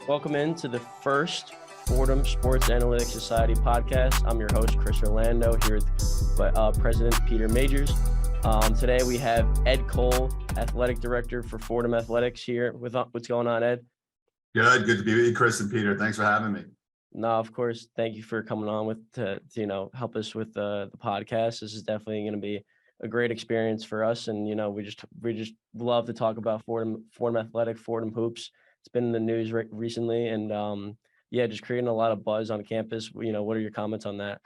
Welcome into the first Fordham Sports Analytics Society podcast. I'm your host, Chris Orlando, here with President Peter Majors. Today we have Ed Kull, Athletic Director for Fordham Athletics here. What's going on, Ed? Good to be with you, Chris and Peter. Thanks for having me. No, of course. Thank you for coming on to help us with the podcast. This is definitely going to be a great experience for us, and we just love to talk about Fordham Athletic, Fordham hoops. It's been in the news recently, and just creating a lot of buzz on campus. What are your comments on that?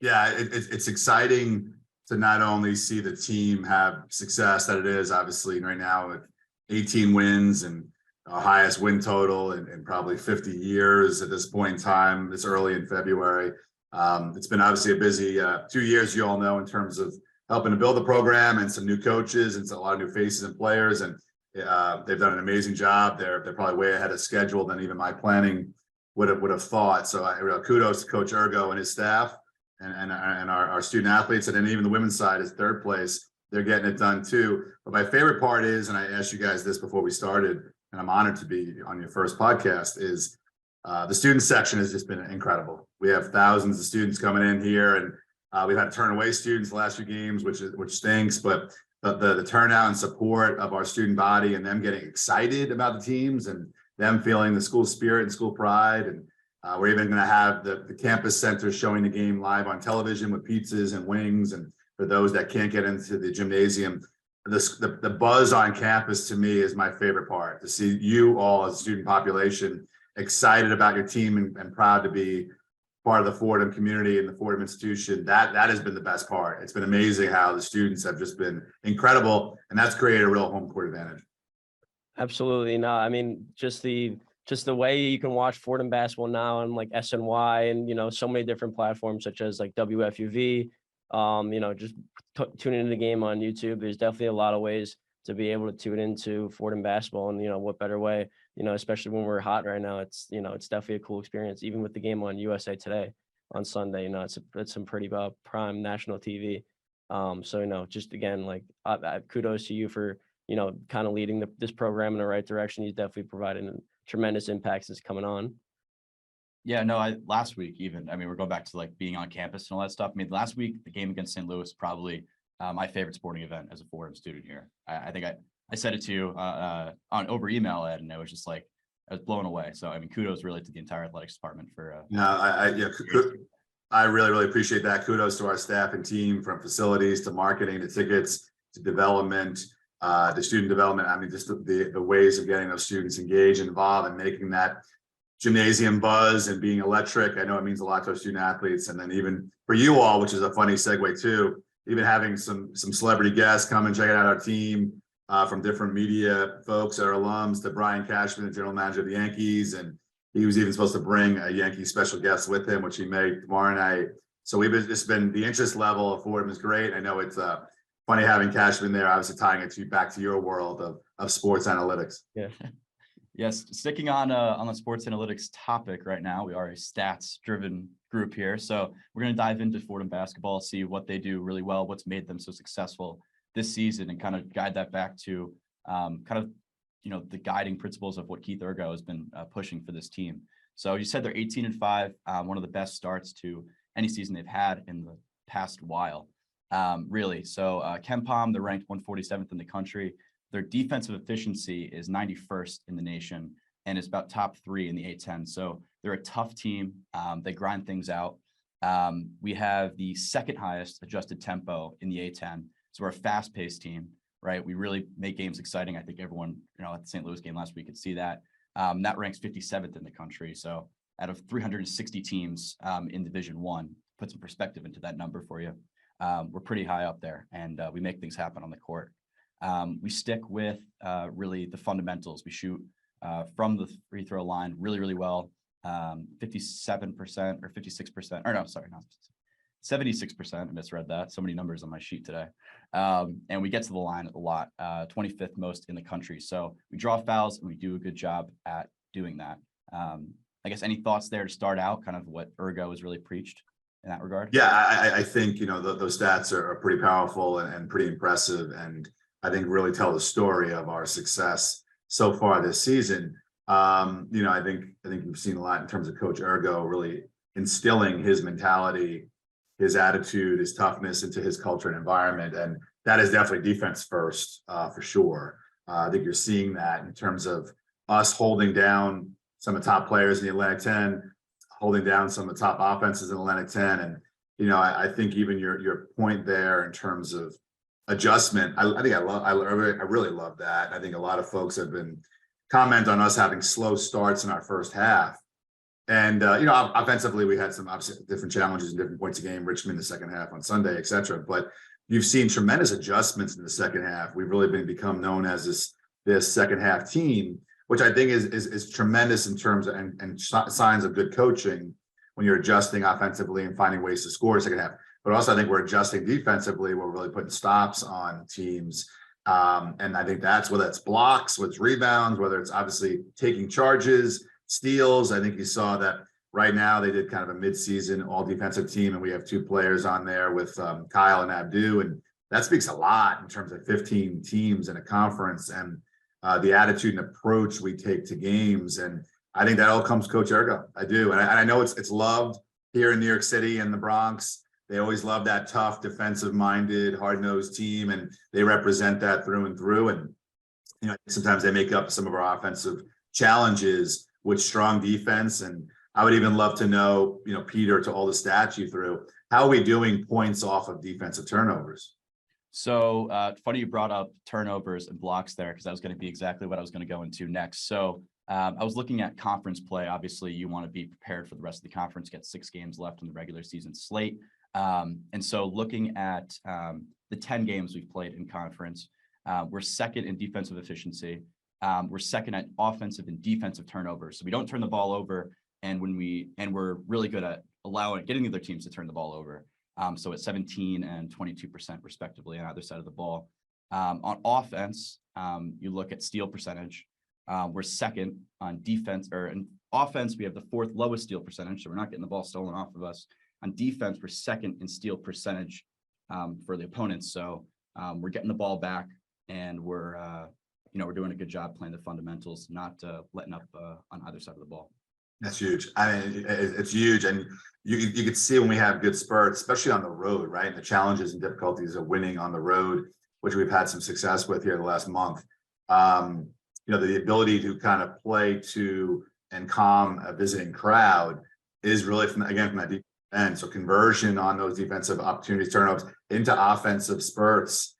Yeah, it's exciting to not only see the team have success that it is, obviously right now with 18 wins and our highest win total in probably 50 years at this point in time. It's early in February. It's been obviously a busy 2 years, you all know, in terms of helping to build the program and some new coaches and a lot of new faces and players. And they've done an amazing job. They're probably way ahead of schedule than even my planning would have thought. So kudos to Coach Ergo and his staff and our student athletes. And then even the women's side is third place. They're getting it done too. But my favorite part is, and I asked you guys this before we started, and I'm honored to be on your first podcast, is the student section has just been incredible. We have thousands of students coming in here, and we've had to turn away students the last few games, which stinks, but the turnout and support of our student body and them getting excited about the teams and them feeling the school spirit and school pride. And we're even going to have the campus center showing the game live on television with pizzas and wings. And for those that can't get into the gymnasium, the buzz on campus to me is my favorite part, to see you all as a student population excited about your team and proud to be part of the Fordham community and the Fordham institution. That has been the best part. It's been amazing how the students have just been incredible, and that's created a real home court advantage. Absolutely. No, I mean, just the way you can watch Fordham basketball now on like SNY and so many different platforms such as like WFUV. Just tuning into the game on YouTube. There's definitely a lot of ways to be able to tune into Fordham basketball, and what better way, especially when we're hot right now. It's definitely a cool experience. Even with the game on USA Today on Sunday, it's some pretty prime national TV. Just again, like kudos to you for kind of leading this program in the right direction. He's definitely providing tremendous impact since coming on. Yeah, no, last week even, we're going back to like being on campus and all that stuff. Last week, the game against St. Louis, probably my favorite sporting event as a Fordham student here. I think I said it to you on over email, Ed, and it was just like, I was blown away. So, kudos really to the entire athletics department for. I really appreciate that. Kudos to our staff and team, from facilities to marketing to tickets to development, to student development. Just the ways of getting those students engaged, involved, and making that gymnasium buzz and being electric. I know it means a lot to our student athletes. And then even for you all, which is a funny segue too, even having some celebrity guests come and check out our team from different media folks, our alums, to Brian Cashman, the general manager of the Yankees. And he was even supposed to bring a Yankee special guest with him, which he may tomorrow night. So it's been the interest level of Fordham is great. I know it's funny having Cashman there, obviously tying it back to your world of sports analytics. Yeah. Yes, sticking on the sports analytics topic right now, we are a stats-driven group here. So we're going to dive into Fordham basketball, see what they do really well, what's made them so successful this season, and kind of guide that back to the guiding principles of what Keith Ergo has been pushing for this team. So you said they're 18-5, one of the best starts to any season they've had in the past while, really. So KenPom, they're ranked 147th in the country. Their defensive efficiency is 91st in the nation, and it's about top 3 in the A10. So they're a tough team. They grind things out. We have the second highest adjusted tempo in the A10. So we're a fast-paced team, right? We really make games exciting. I think everyone, at the St. Louis game last week could see that. That ranks 57th in the country. So out of 360 teams in Division I, put some perspective into that number for you. We're pretty high up there, and we make things happen on the court. We stick with really the fundamentals. We shoot from the free throw line really well, 57% or 56%, or no, sorry, not 76%. I misread that. So many numbers on my sheet today. And we get to the line a lot, 25th most in the country. So we draw fouls and we do a good job at doing that. I guess any thoughts there to start out, kind of what Ergo has really preached in that regard? Yeah, I think, those stats are pretty powerful and pretty impressive. And I think really tell the story of our success so far this season. I think we've seen a lot in terms of Coach Ergo really instilling his mentality, his attitude, his toughness into his culture and environment. And that is definitely defense first, for sure. I think you're seeing that in terms of us holding down some of the top players in the Atlantic 10, holding down some of the top offenses in the Atlantic 10. And, I think even your point there in terms of adjustment, I really love that. I think a lot of folks have been comment on us having slow starts in our first half. And, offensively, we had some obviously different challenges and different points of game, Richmond, the second half on Sunday, et cetera. But you've seen tremendous adjustments in the second half. We've really become known as this second half team, which I think is tremendous in terms of and signs of good coaching when you're adjusting offensively and finding ways to score second half. But also I think we're adjusting defensively. We're really putting stops on teams. And I think that's whether it's blocks, whether it's rebounds, whether it's obviously taking charges, steals. I think you saw that right now they did kind of a midseason all defensive team, and we have 2 players on there with Kyle and Abdu, and that speaks a lot in terms of 15 teams in a conference and the attitude and approach we take to games. And I think that all comes Coach Ergo. I do, and I know it's loved here in New York City and the Bronx. They always love that tough, defensive-minded, hard-nosed team, and they represent that through and through. And sometimes they make up some of our offensive challenges with strong defense. And I would even love to know, Peter, to all the stats you threw, how are we doing points off of defensive turnovers? So funny you brought up turnovers and blocks there, because that was going to be exactly what I was going to go into next. So I was looking at conference play. Obviously, you want to be prepared for the rest of the conference, get 6 games left in the regular season slate. And so looking at the 10 games we've played in conference, we're second in defensive efficiency. We're second at offensive and defensive turnovers. So we don't turn the ball over, and we're really good at getting the other teams to turn the ball over. So at 17 and 22% respectively on either side of the ball. On offense, you look at steal percentage. We're second on defense, or in offense, we have the 4th lowest steal percentage. So we're not getting the ball stolen off of us. On defense, we're second in steal percentage for the opponents. So we're getting the ball back, and we're doing a good job playing the fundamentals, not letting up on either side of the ball. That's huge. I mean, it's huge. And you can see when we have good spurts, especially on the road, right? And the challenges and difficulties of winning on the road, which we've had some success with here the last month. The ability to kind of play to and calm a visiting crowd is really from that defensive end. So conversion on those defensive opportunities, turnovers into offensive spurts.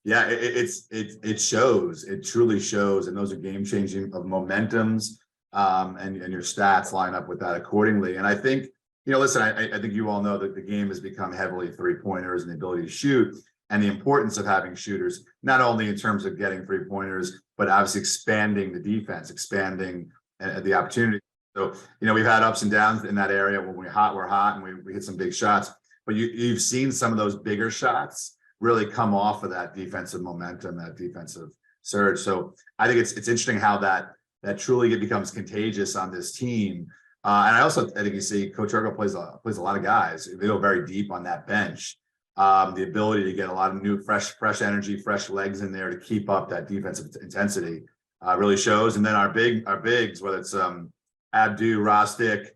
It shows. It truly shows. And those are game changing of momentums. And your stats line up with that accordingly. And I think, listen, I think you all know that the game has become heavily 3-pointers and the ability to shoot, and the importance of having shooters, not only in terms of getting 3-pointers, but obviously expanding the defense, expanding the opportunity. So, we've had ups and downs in that area. When we're hot, and we hit some big shots. But you've seen some of those bigger shots really come off of that defensive momentum, that defensive surge. So I think it's interesting how that truly becomes contagious on this team. And I think you see Coach Ergo plays a lot of guys. They go very deep on that bench. The ability to get a lot of new, fresh energy, fresh legs in there to keep up that defensive intensity really shows. And then our bigs, whether it's Abdu, Rostic,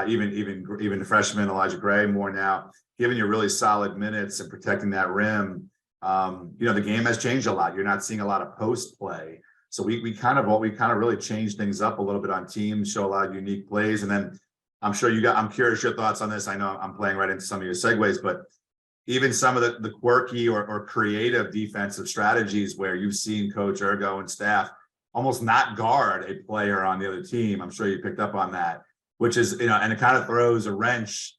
even the freshman Elijah Gray more now, giving you really solid minutes and protecting that rim. The game has changed a lot. You're not seeing a lot of post play. So we kind of really changed things up a little bit on teams, show a lot of unique plays. And then I'm curious your thoughts on this. I know I'm playing right into some of your segues, but even some of the quirky or creative defensive strategies where you've seen Coach Ergo and staff almost not guard a player on the other team. I'm sure you picked up on that, which is, and it kind of throws a wrench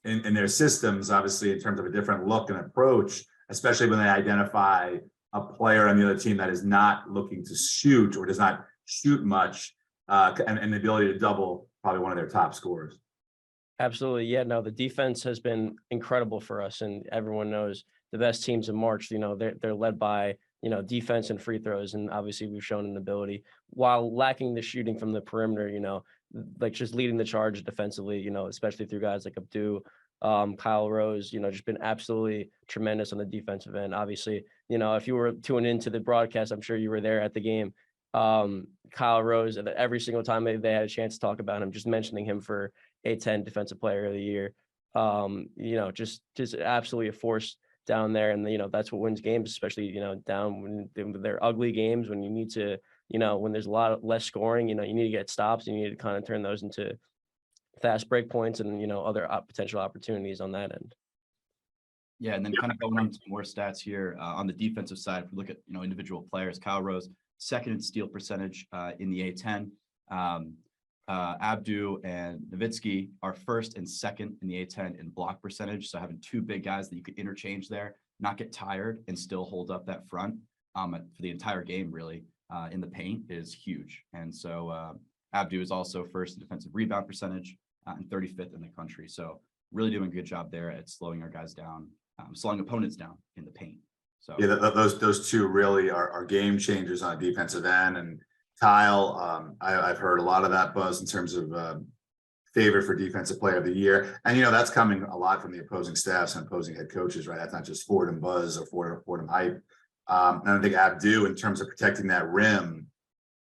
in their systems, obviously, in terms of a different look and approach, especially when they identify a player on the other team that is not looking to shoot or does not shoot much, and the ability to double probably one of their top scorers. Absolutely. Yeah, no, the defense has been incredible for us, and everyone knows the best teams in March, they're led by, defense and free throws. And obviously we've shown an ability, while lacking the shooting from the perimeter, like just leading the charge defensively, especially through guys like Abdu, Kyle Rose, just been absolutely tremendous on the defensive end. Obviously, if you were tuning into the broadcast, I'm sure you were there at the game. Kyle Rose, and every single time they had a chance to talk about him, just mentioning him for A10 Defensive Player of the Year. Just absolutely a force down there. And, that's what wins games, especially, down when they're ugly games, when you need to, when there's a lot less scoring, you need to get stops, and you need to kind of turn those into fast break points and, other potential opportunities on that end. Yeah, and then kind of going on to more stats here on the defensive side. If we look at individual players, Kyle Rose, second in steal percentage in the A10. Abdu and Nowitzki are first and second in the A10 in block percentage. So having two big guys that you could interchange there, not get tired, and still hold up that front for the entire game, really, in the paint is huge. And so Abdu is also first in defensive rebound percentage and 35th in the country. So really doing a good job there at slowing our guys down, slowing opponents down in the paint. So yeah, those two really are game changers on the defensive end. And Kyle, I've heard a lot of that buzz in terms of favorite for Defensive Player of the Year, and that's coming a lot from the opposing staffs and opposing head coaches, right? That's not just Fordham buzz or Fordham hype. And I think Abdu, in terms of protecting that rim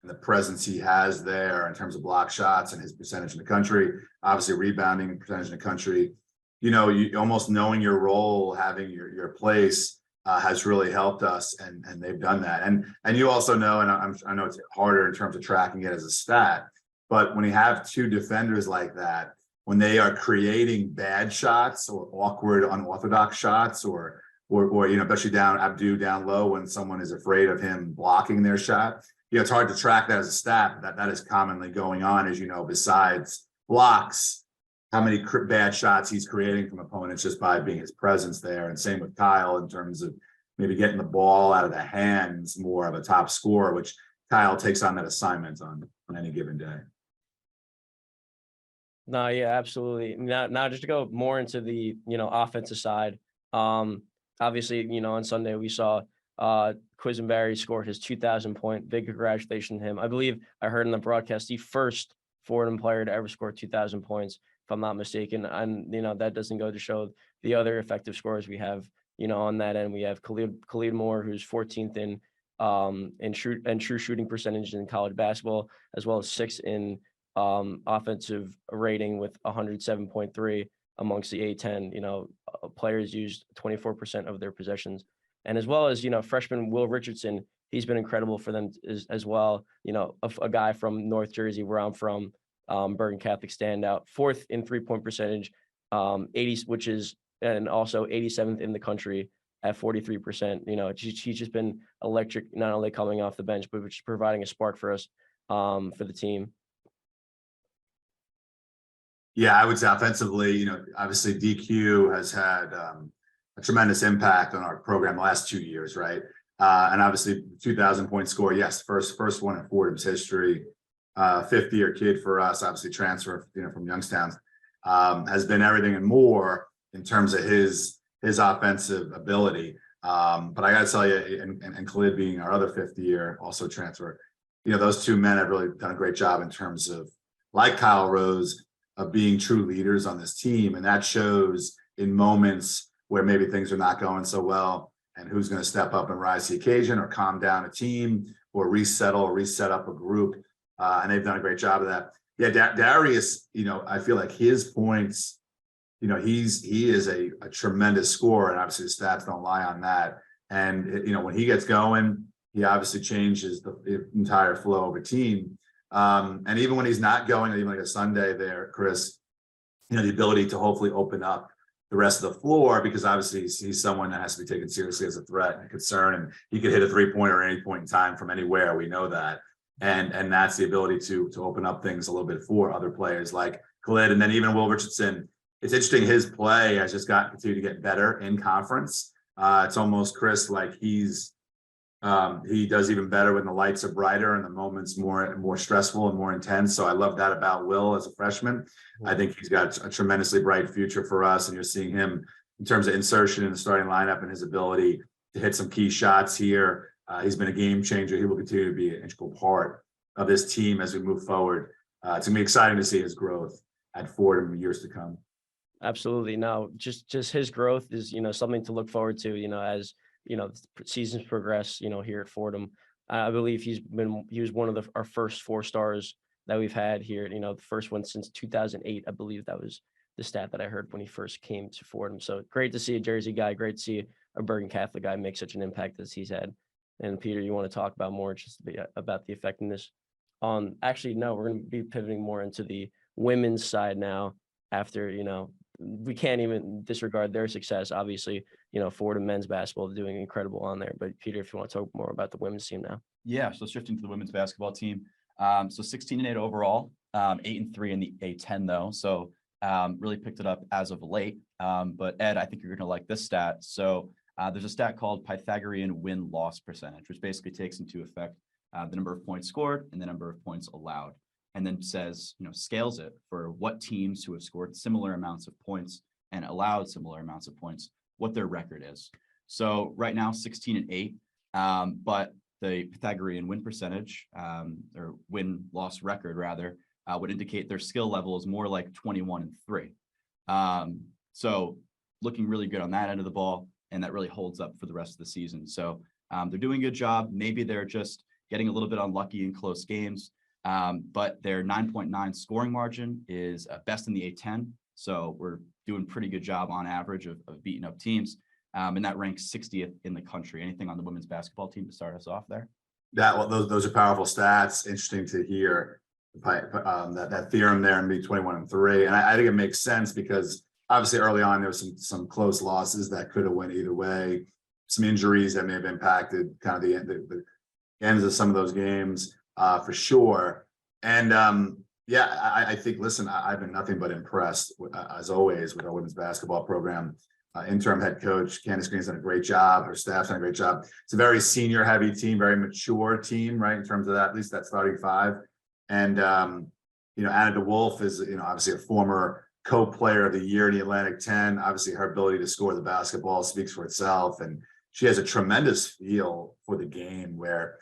and the presence he has there in terms of block shots and his percentage in the country, obviously rebounding percentage in the country, you almost knowing your role, having your place. Has really helped us, and they've done that. And you also know, and I know it's harder in terms of tracking it as a stat, but when you have two defenders like that, when they are creating bad shots or awkward, unorthodox shots, or especially Abdu down low, when someone is afraid of him blocking their shot, it's hard to track that as a stat. That is commonly going on, as besides blocks, how many bad shots he's creating from opponents just by being his presence there. And same with Kyle in terms of maybe getting the ball out of the hands more of a top scorer, which Kyle takes on that assignment on any given day. No, yeah, absolutely. Now just to go more into the, offensive side. Obviously, on Sunday we saw Quisenberry score his 2,000 point. Big congratulations to him. I believe I heard in the broadcast the first Fordham player to ever score 2,000 points. If I'm not mistaken. And, that doesn't go to show the other effective scorers we have, on that end. We have Khalid Moore, who's 14th in true shooting percentage in college basketball, as well as 6th in offensive rating with 107.3 amongst the A10. Players used 24% of their possessions. And as well as, freshman Will Richardson, he's been incredible for them as well. A guy from North Jersey, where I'm from. Bergen Catholic standout, 4th in 3-point percentage, 80, which is, and also 87th in the country at 43%. He's just been electric, not only coming off the bench, but just providing a spark for us, for the team. Yeah, I would say offensively, obviously DQ has had a tremendous impact on our program the last 2 years, right? And obviously 2,000 point score, yes, first one in Fordham's history. 5th-year kid for us, obviously transfer, from Youngstown, has been everything and more in terms of his offensive ability. But I got to tell you, and Khalid being our other 5th year, also transfer, those two men have really done a great job in terms of, like Kyle Rose, of being true leaders on this team. And that shows in moments where maybe things are not going so well, and who's going to step up and rise to the occasion, or calm down a team, or reset up a group. And they've done a great job of that. Yeah, Darius, I feel like his points, he is a tremendous scorer, and obviously the stats don't lie on that. And, when he gets going, he obviously changes the entire flow of a team. And even when he's not going, even like a Sunday there, Chris, the ability to hopefully open up the rest of the floor, because obviously he's someone that has to be taken seriously as a threat and a concern, and he could hit a 3-pointer at any point in time from anywhere. We know that. And that's the ability to open up things a little bit for other players like Khalid. And then even Will Richardson, it's interesting, his play has just continued to get better in conference. It's almost, Chris, like he does even better when the lights are brighter and the moment's more stressful and more intense. So I love that about Will as a freshman. I think he's got a tremendously bright future for us, and you're seeing him in terms of insertion in the starting lineup and his ability to hit some key shots here. He's been a game changer. He will continue to be an integral part of this team as we move forward. It's gonna be exciting to see his growth at Fordham in years to come. Absolutely. No, just his growth is, something to look forward to, as, seasons progress, here at Fordham. I believe he was one of our first 4-stars that we've had here. The first one since 2008. I believe that was the stat that I heard when he first came to Fordham. So great to see a Jersey guy. Great to see a Bergen Catholic guy make such an impact as he's had. And Peter, you want to talk about more just about the effectiveness? Actually, no, we're going to be pivoting more into the women's side now. After we can't even disregard their success. Obviously, Fordham men's basketball doing incredible on there. But Peter, if you want to talk more about the women's team now. Yeah, so shifting to the women's basketball team. So 16-8 overall, 8-3 in the A10 though. So really picked it up as of late. But Ed, I think you're going to like this stat. So there's a stat called Pythagorean win-loss percentage, which basically takes into effect the number of points scored and the number of points allowed, and then says, scales it for what teams who have scored similar amounts of points and allowed similar amounts of points, what their record is. So right now, 16-8, but the Pythagorean win percentage, or win-loss record rather, would indicate their skill level is more like 21-3. So looking really good on that end of the ball, and that really holds up for the rest of the season. So they're doing a good job. Maybe they're just getting a little bit unlucky in close games, but their 9.9 scoring margin is best in the A10. So we're doing pretty good job on average of beating up teams. And that ranks 60th in the country. Anything on the women's basketball team to start us off there? Those are powerful stats. Interesting to hear that theorem there and be 21-3. And I think it makes sense because obviously early on there was some close losses that could have went either way. Some injuries that may have impacted kind of the ends of some of those games for sure. And I think, listen, I've been nothing but impressed as always with our women's basketball program. Interim head coach Candace Green's done a great job. Her staff's done a great job. It's a very senior heavy team, very mature team, right? In terms of that, at least that starting five. And Anna DeWolf is, obviously a former co-player of the year in the Atlantic 10. Obviously her ability to score the basketball speaks for itself. And she has a tremendous feel for the game where,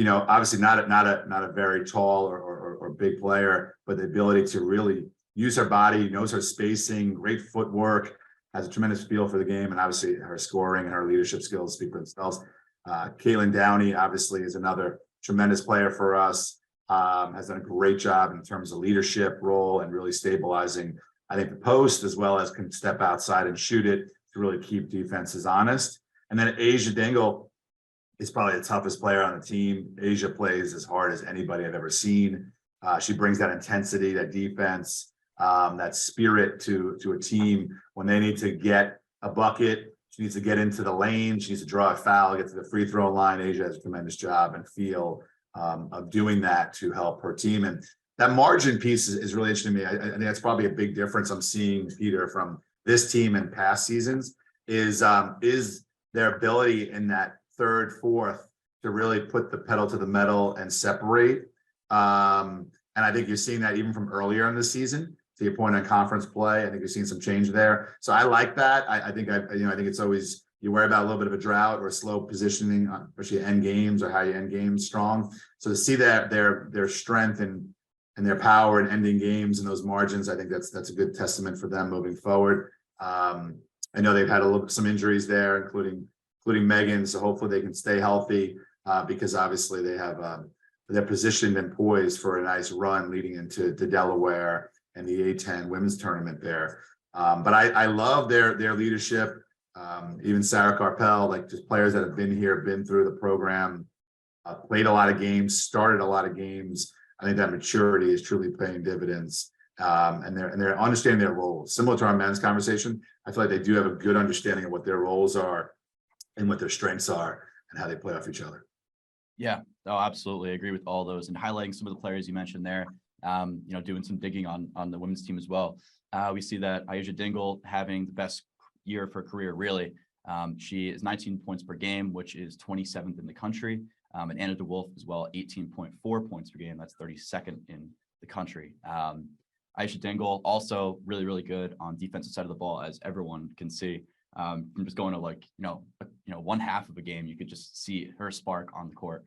obviously not a very tall or big player, but the ability to really use her body, knows her spacing, great footwork, has a tremendous feel for the game, and obviously her scoring and her leadership skills speak for themselves. Caitlin Downey obviously is another tremendous player for us, has done a great job in terms of leadership role and really stabilizing, I think, the post, as well as can step outside and shoot it to really keep defenses honest. And then Asia Dingle is probably the toughest player on the team. Asia plays as hard as anybody I've ever seen. She brings that intensity, that defense, that spirit to a team when they need to get a bucket. She needs to get into the lane. She needs to draw a foul, get to the free throw line. Asia has a tremendous job and feel of doing that to help her team. And that margin piece is really interesting to me. I think that's probably a big difference I'm seeing, Peter, from this team and past seasons is their ability in that third, fourth to really put the pedal to the metal and separate. And I think you're seeing that even from earlier in the season. To your point on conference play, I think you're seeing some change there. So I like that. I think it's always, you worry about a little bit of a drought or slow positioning, especially end games or how you end games strong. So to see that their strength and their power in ending games and those margins, I think that's a good testament for them moving forward. I know they've had some injuries there, including Megan. So hopefully they can stay healthy because obviously they're positioned and poised for a nice run leading into Delaware and the A10 women's tournament there. But I love their leadership. Even Sarah Carpel, like just players that have been here, been through the program, played a lot of games, started a lot of games. I think that maturity is truly paying dividends. And they're understanding their roles. Similar to our men's conversation, I feel like they do have a good understanding of what their roles are and what their strengths are and how they play off each other. Yeah, absolutely. I agree with all those, and highlighting some of the players you mentioned there. Doing some digging on the women's team as well. We see that Aisha Dingle having the best year of her career, really. She is 19 points per game, which is 27th in the country. And Anna DeWolf as well, 18.4 points per game. That's 32nd in the country. Aisha Dingle also really, really good on defensive side of the ball, as everyone can see. From just going to one half of a game, you could just see her spark on the court.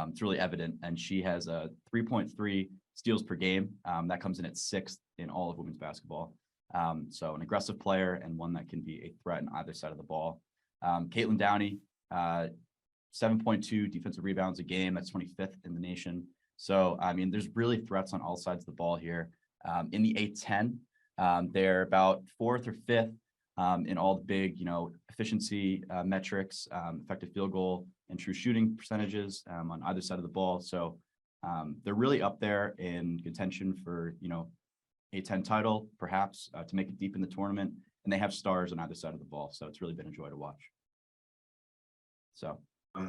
It's really evident, and she has a 3.3 steals per game. That comes in at 6th in all of women's basketball. So an aggressive player and one that can be a threat on either side of the ball. Caitlin Downey, 7.2 defensive rebounds a game. That's 25th in the nation. So, I mean, there's really threats on all sides of the ball here. In the A10, they're about 4th or 5th in all the big, efficiency metrics, effective field goal and true shooting percentages on either side of the ball. So they're really up there in contention for, A10 title, perhaps to make it deep in the tournament. And they have stars on either side of the ball. So it's really been a joy to watch. So.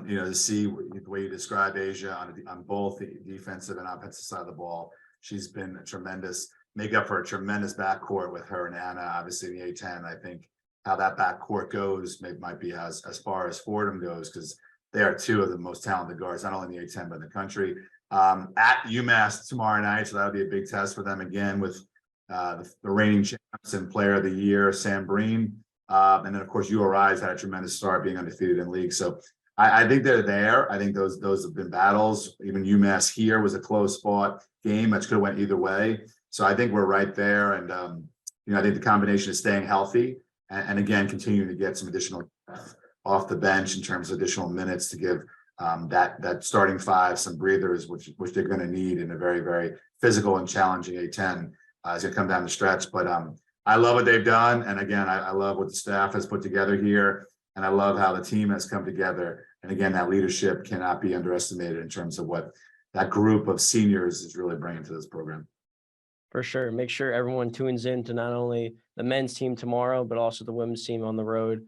To see the way you describe Asia on both the defensive and offensive side of the ball, she's been a tremendous make up for a tremendous backcourt with her and Anna. Obviously, in the A10, I think how that backcourt goes might be as far as Fordham goes, because they are two of the most talented guards, not only in the A10 but in the country. At UMass tomorrow night, so that'll be a big test for them again with the reigning champs and Player of the Year, Sam Breen, and then of course URI's had a tremendous start being undefeated in league. So. I think they're there. I think those have been battles. Even UMass here was a close fought game that could have went either way. So I think we're right there. And, I think the combination is staying healthy and again, continuing to get some additional off the bench in terms of additional minutes to give that starting five some breathers, which they're going to need in a very, very physical and challenging A10 as it come down the stretch. But I love what they've done. And again, I love what the staff has put together here. And I love how the team has come together. And again, that leadership cannot be underestimated in terms of what that group of seniors is really bringing to this program. For sure. Make sure everyone tunes in to not only the men's team tomorrow, but also the women's team on the road.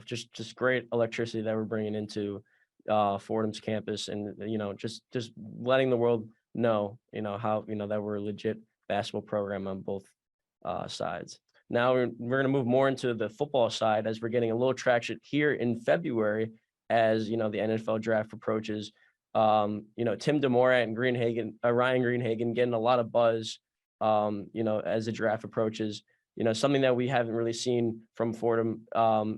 Just great electricity that we're bringing into Fordham's campus, and just letting the world know how that we're a legit basketball program on both sides. Now we're going to move more into the football side as we're getting a little traction here in February as the NFL draft approaches. Tim DeMora and Ryan Greenhagen getting a lot of buzz as the draft approaches. Something that we haven't really seen from Fordham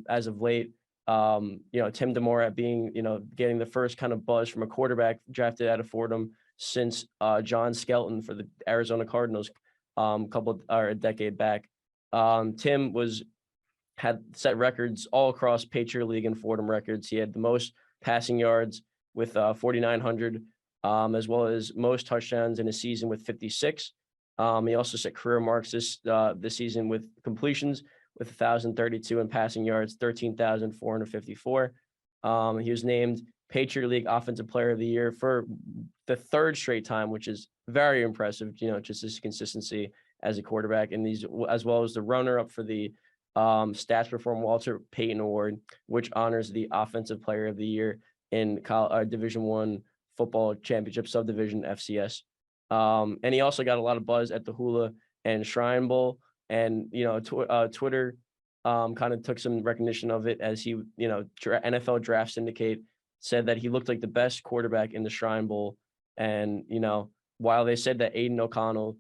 as of late. Tim DeMora being getting the first kind of buzz from a quarterback drafted out of Fordham since John Skelton for the Arizona Cardinals a decade back. Tim had set records all across Patriot League and Fordham records. He had the most passing yards with 4,900, as well as most touchdowns in a season with 56. He also set career marks this season with completions with 1,032 and passing yards, 13,454. He was named Patriot League Offensive Player of the Year for the third straight time, which is very impressive, just his consistency as a quarterback, and these, as well as the runner-up for the Stats Perform Walter Payton Award, which honors the Offensive Player of the Year in Division I football championship subdivision FCS. And he also got a lot of buzz at the Hula and Shrine Bowl, and Twitter kind of took some recognition of it as he, NFL Draft Syndicate said that he looked like the best quarterback in the Shrine Bowl, and while they said that Aiden O'Connell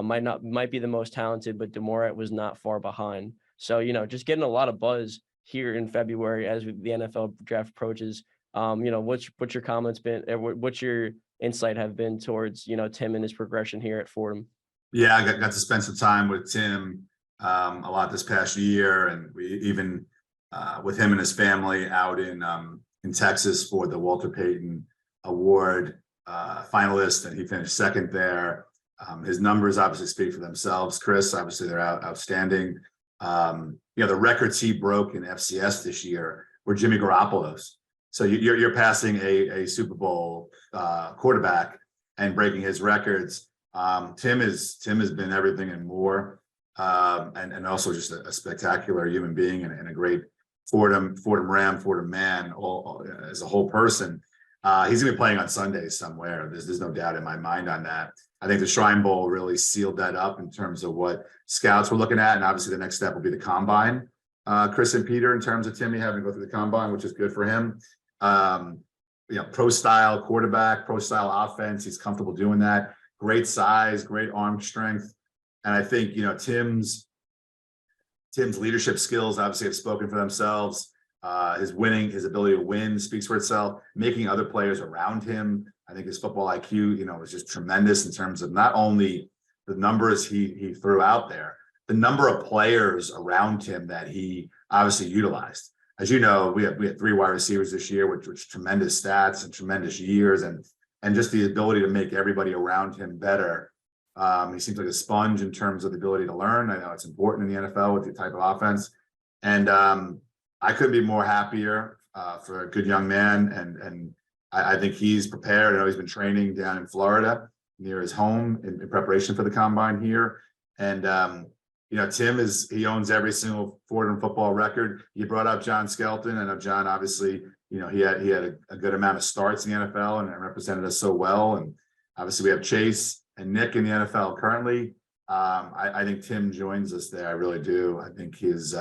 might be the most talented, but DeMora was not far behind. So, just getting a lot of buzz here in February as the NFL draft approaches. What's your comments been? What's your insight have been towards, Tim and his progression here at Fordham? Yeah, I got to spend some time with Tim a lot this past year, and we even with him and his family out in Texas for the Walter Payton Award finalist, and he finished second there. His numbers obviously speak for themselves, Chris. Obviously, they're outstanding. The records he broke in FCS this year were Jimmy Garoppolo's. So you're passing a Super Bowl quarterback and breaking his records. Tim has been everything and more, and also just a spectacular human being and a great Fordham Ram, Fordham man, all as a whole person. He's gonna be playing on Sundays somewhere. There's no doubt in my mind on that. I think the Shrine Bowl really sealed that up in terms of what scouts were looking at, and obviously the next step will be the combine. Chris and Peter, in terms of Timmy having to go through the combine, which is good for him. Pro style quarterback, pro style offense. He's comfortable doing that. Great size, great arm strength, and I think Tim's leadership skills obviously have spoken for themselves. His ability to win speaks for itself. Making other players around him, I think his football IQ, was just tremendous in terms of not only the numbers he threw out there, the number of players around him that he obviously utilized. as you know, we had 3 wide receivers this year, which tremendous stats and tremendous years, and just the ability to make everybody around him better. He seems like a sponge in terms of the ability to learn. I know it's important in the NFL with the type of offense, and I couldn't be more happier for a good young man. And I think he's prepared. I know he's been training down in Florida near his home in preparation for the combine here. And you know, Tim he owns every single Fordham football record. You brought up John Skelton. I know John, obviously, you know, he had a good amount of starts in the NFL and represented us so well. And obviously we have Chase and Nick in the NFL currently. I think Tim joins us there. I really do. I think his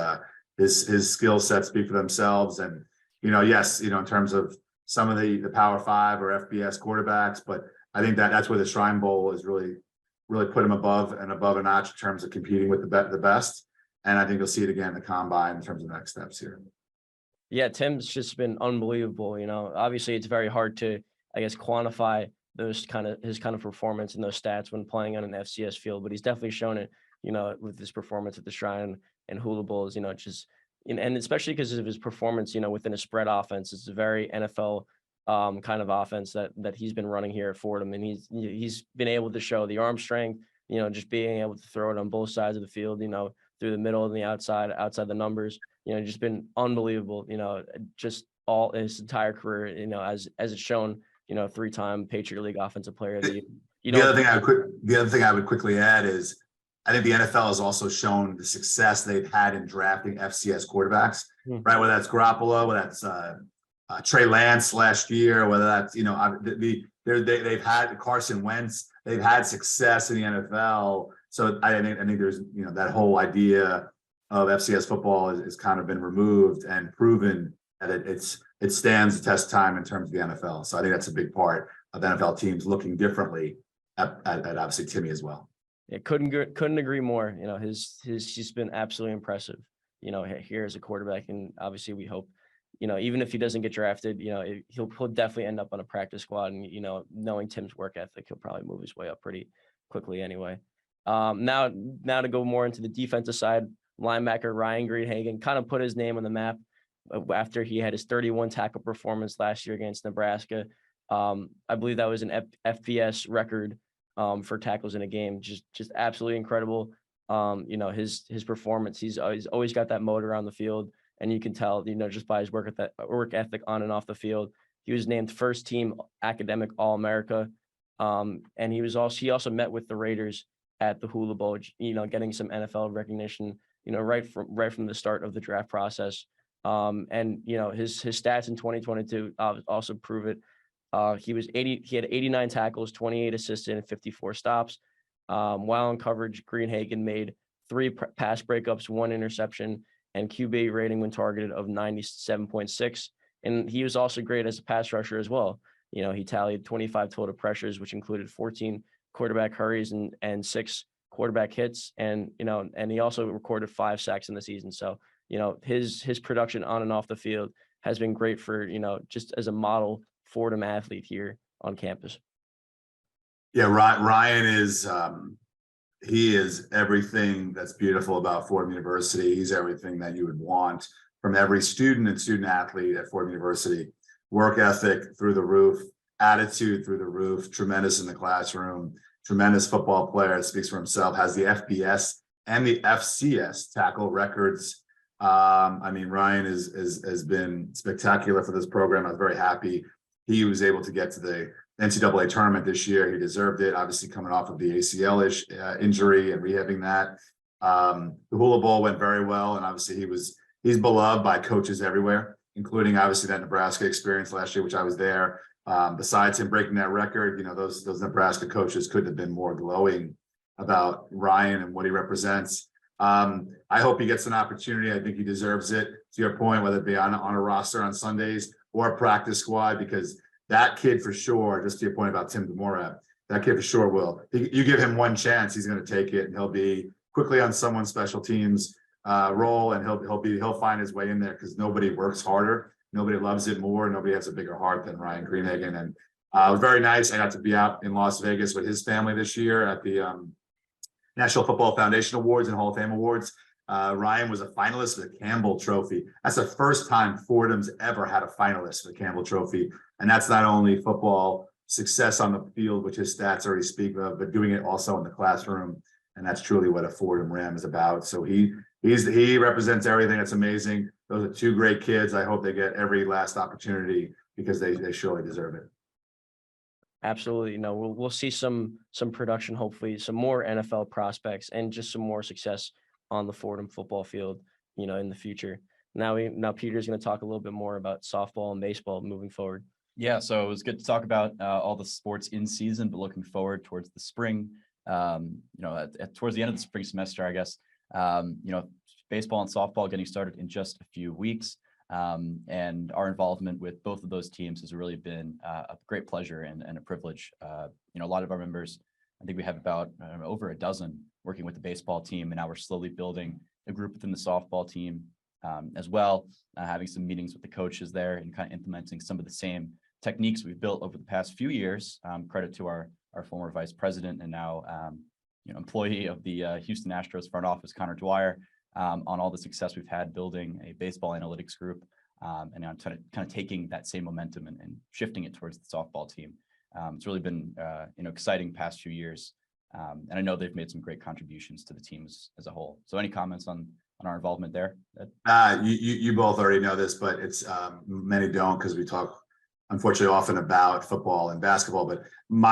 skill sets speak for themselves. And, you know, yes, you know, in terms of some of the Power 5 or FBS quarterbacks, but I think that's where the Shrine Bowl is really put him above a notch in terms of competing with the best. And I think you'll see it again in the combine in terms of next steps here. Yeah, Tim's just been unbelievable. You know, obviously it's very hard to, I guess, quantify his kind of performance and those stats when playing on an FCS field, but he's definitely shown it, you know, with his performance at the Shrine and Hula Bowls, you know, just, and especially because of his performance, you know, within a spread offense. It's a very NFL kind of offense that he's been running here at Fordham, and he's been able to show the arm strength, you know, just being able to throw it on both sides of the field, you know, through the middle and the outside the numbers, you know, just been unbelievable, you know, just all his entire career, you know, as it's shown, you know, 3-time Patriot League Offensive Player of the Year. The other thing I would quickly add is I think the NFL has also shown the success they've had in drafting FCS quarterbacks, right? Whether that's Garoppolo, whether that's Trey Lance last year, whether that's, you know, they've had Carson Wentz, they've had success in the NFL. So I think there's, you know, that whole idea of FCS football is kind of been removed and proven that it stands the test of time in terms of the NFL. So I think that's a big part of NFL teams looking differently at obviously Timmy as well. Yeah, couldn't agree more. You know, he's been absolutely impressive, you know, here as a quarterback, and obviously we hope, you know, even if he doesn't get drafted, you know, he'll definitely end up on a practice squad, and, you know, knowing Tim's work ethic, he'll probably move his way up pretty quickly anyway. Now to go more into the defensive side, linebacker Ryan Greenhagen kind of put his name on the map after he had his 31 tackle performance last year against Nebraska. I believe that was an FBS record for tackles in a game. Just absolutely incredible. You know, his performance, he's always got that motor on the field, and you can tell, you know, just by his work ethic on and off the field. He was named first team academic All-America. And he also met with the Raiders at the Hula Bowl, you know, getting some NFL recognition, you know, right from the start of the draft process. And, you know, his stats in 2022 also prove it. He had 89 tackles, 28 assists, and 54 stops. While in coverage, Greenhagen made 3 pass breakups, 1 interception, and QB rating when targeted of 97.6. And he was also great as a pass rusher as well. You know, he tallied 25 total pressures, which included 14 quarterback hurries and 6 quarterback hits. And, you know, and he also recorded 5 sacks in the season. So, you know, his production on and off the field has been great for, you know, just as a model Fordham athlete here on campus. Yeah, Ryan is he is everything that's beautiful about Fordham University. He's everything that you would want from every student and student athlete at Fordham University. Work ethic through the roof, attitude through the roof, tremendous in the classroom, tremendous football player, speaks for himself, has the FBS and the FCS tackle records. I mean, Ryan has been spectacular for this program. I was very happy he was able to get to the NCAA tournament this year. He deserved it, obviously coming off of the ACL injury and rehabbing that. The Hula Bowl went very well, and obviously he's beloved by coaches everywhere, including obviously that Nebraska experience last year, which I was there. Besides him breaking that record, you know, those Nebraska coaches couldn't have been more glowing about Ryan and what he represents. I hope he gets an opportunity. I think he deserves it, to your point, whether it be on a roster on Sundays or a practice squad, because that kid for sure, just to your point about Tim DeMora, that kid for sure will. You give him one chance, he's going to take it, and he'll be quickly on someone's special teams role, and he'll find his way in there, because nobody works harder, nobody loves it more, nobody has a bigger heart than Ryan Greenhagen. And it was very nice. I got to be out in Las Vegas with his family this year at the National Football Foundation Awards and Hall of Fame Awards. Ryan was a finalist for the Campbell Trophy. That's the first time Fordham's ever had a finalist for the Campbell Trophy. And that's not only football success on the field, which his stats already speak of, but doing it also in the classroom. And that's truly what a Fordham Ram is about. So he represents everything. That's amazing. Those are two great kids. I hope they get every last opportunity because they surely deserve it. Absolutely. No, we'll see some production, hopefully some more NFL prospects and just some more success on the Fordham football field, in the future. Now Peter's going to talk a little bit more about softball and baseball moving forward. Yeah, so it was good to talk about all the sports in season, but looking forward towards the spring. Towards the end of the spring semester, I guess. Baseball and softball getting started in just a few weeks. And our involvement with both of those teams has really been a great pleasure and a privilege. A lot of our members, I think we have about over a dozen working with the baseball team, and now we're slowly building a group within the softball team as well, having some meetings with the coaches there and kind of implementing some of the same techniques we've built over the past few years. Credit to our former vice president and now employee of the Houston Astros front office, Connor Dwyer, on all the success we've had building a baseball analytics group, and now kind of taking that same momentum and shifting it towards the softball team. It's really been exciting past few years, and I know they've made some great contributions to the teams as a whole. So any comments on our involvement there? You both already know this, but it's many don't, because we talk unfortunately often about football and basketball, but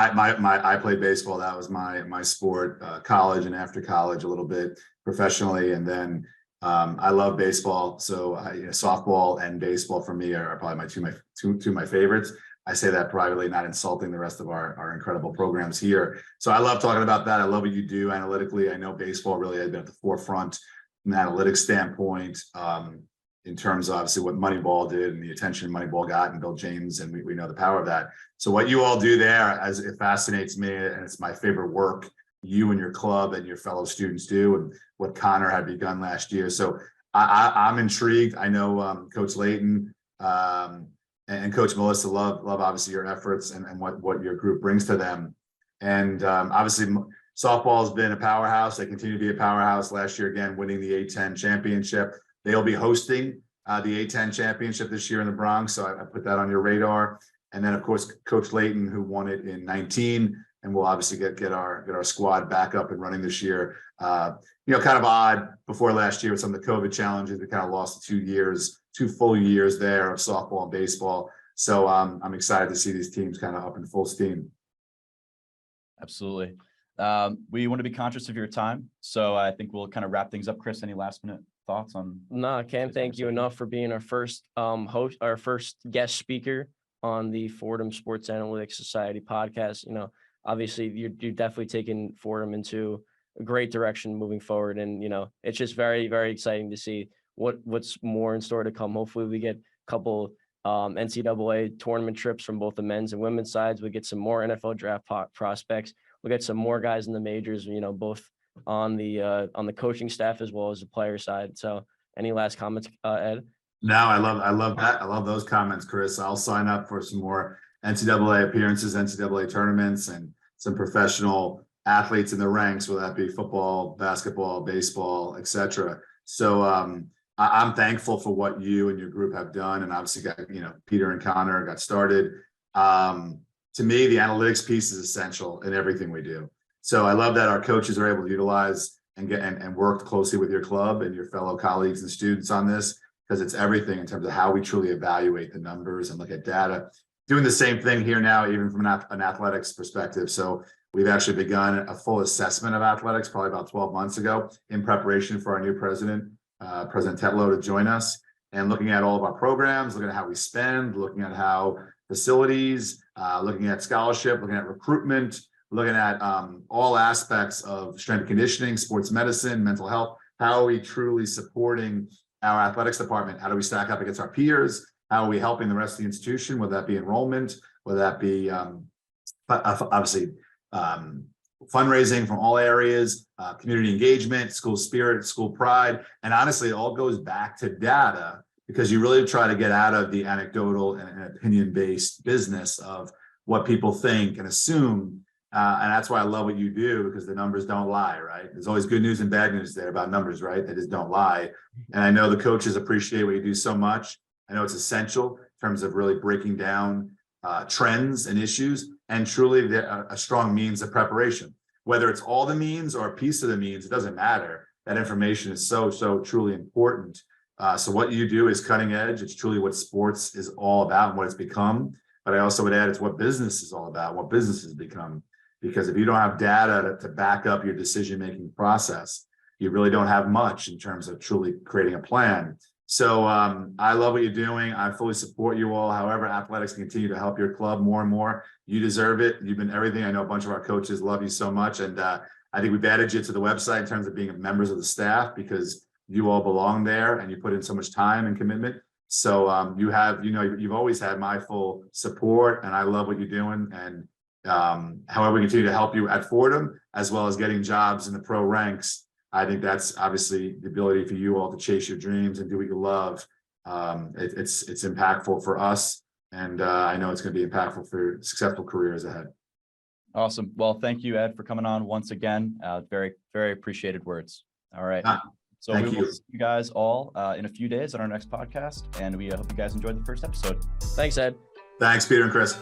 I played baseball. That was my sport, college and after college a little bit professionally. And then I love baseball. So softball and baseball for me are probably two of my favorites. I say that privately, not insulting the rest of our incredible programs here. So I love talking about that. I love what you do analytically. I know baseball really has been at the forefront from an analytics standpoint, in terms of obviously what Moneyball did and the attention Moneyball got and Bill James, and we know the power of that. So what you all do there, as it fascinates me, and it's my favorite work you and your club and your fellow students do, and what Connor had begun last year. So I'm intrigued. I know Coach Layton and Coach Melissa love obviously your efforts and what your group brings to them. And obviously softball has been a powerhouse. They continue to be a powerhouse. Last year, again, winning the A10 championship. They'll be hosting the A10 championship this year in the Bronx. So I put that on your radar. And then of course, Coach Layton, who won it in 19, and we'll obviously get our squad back up and running this year. Kind of odd before last year with some of the COVID challenges. We kind of lost 2 full years there of softball and baseball. So I'm excited to see these teams kind of up in full steam. Absolutely. We want to be conscious of your time. So I think we'll kind of wrap things up. Chris, any last minute thoughts on? No, I can't thank you enough for being our first our first guest speaker on the Fordham Sports Analytics Society podcast. Obviously you're definitely taking Fordham into a great direction moving forward. And, it's just very, very exciting to see what's more in store to come. Hopefully we get a couple NCAA tournament trips from both the men's and women's sides. We get some more NFL draft prospects. We'll get some more guys in the majors, both on the coaching staff as well as the player side. So any last comments, Ed? No, I love that. I love those comments, Chris. I'll sign up for some more NCAA appearances, NCAA tournaments, and some professional athletes in the ranks, whether that be football, basketball, baseball, etc. So I'm thankful for what you and your group have done, and obviously got Peter and Connor got started. To me, the analytics piece is essential in everything we do. So I love that our coaches are able to utilize and work closely with your club and your fellow colleagues and students on this, because it's everything in terms of how we truly evaluate the numbers and look at data. Doing the same thing here now, even from an athletics perspective. So we've actually begun a full assessment of athletics probably about 12 months ago in preparation for our new president, President Tetlow, to join us, and looking at all of our programs, looking at how we spend, looking at how facilities, looking at scholarship, looking at recruitment, looking at all aspects of strength and conditioning, sports medicine, mental health. How are we truly supporting our athletics department? How do we stack up against our peers? How are we helping the rest of the institution, whether that be enrollment, whether that be obviously fundraising from all areas, community engagement, school spirit, school pride. And honestly, it all goes back to data, because you really try to get out of the anecdotal and opinion-based business of what people think and assume, And that's why I love what you do, because the numbers don't lie, right? There's always good news and bad news there about numbers, right? They just don't lie. And I know the coaches appreciate what you do so much. I know it's essential in terms of really breaking down trends and issues, and truly a strong means of preparation. Whether it's all the means or a piece of the means, it doesn't matter. That information is so truly important. So what you do is cutting edge. It's truly what sports is all about and what it's become. But I also would add it's what business is all about, what business has become. Because if you don't have data to back up your decision-making process, you really don't have much in terms of truly creating a plan. So I love what you're doing. I fully support you all. However, athletics continue to help your club more and more. You deserve it. You've been everything. I know a bunch of our coaches love you so much. And I think we've added you to the website in terms of being members of the staff, because you all belong there and you put in so much time and commitment. So you've always had my full support, and I love what you're doing. And however we continue to help you at Fordham, as well as getting jobs in the pro ranks, I think that's obviously the ability for you all to chase your dreams and do what you love. It's impactful for us, and I know it's going to be impactful for successful careers ahead. Awesome. Well, thank you, Ed, for coming on once again. Very, very appreciated words. All right. So we will see you guys all in a few days on our next podcast, and we hope you guys enjoyed the first episode. Thanks, Ed. Thanks, Peter and Chris.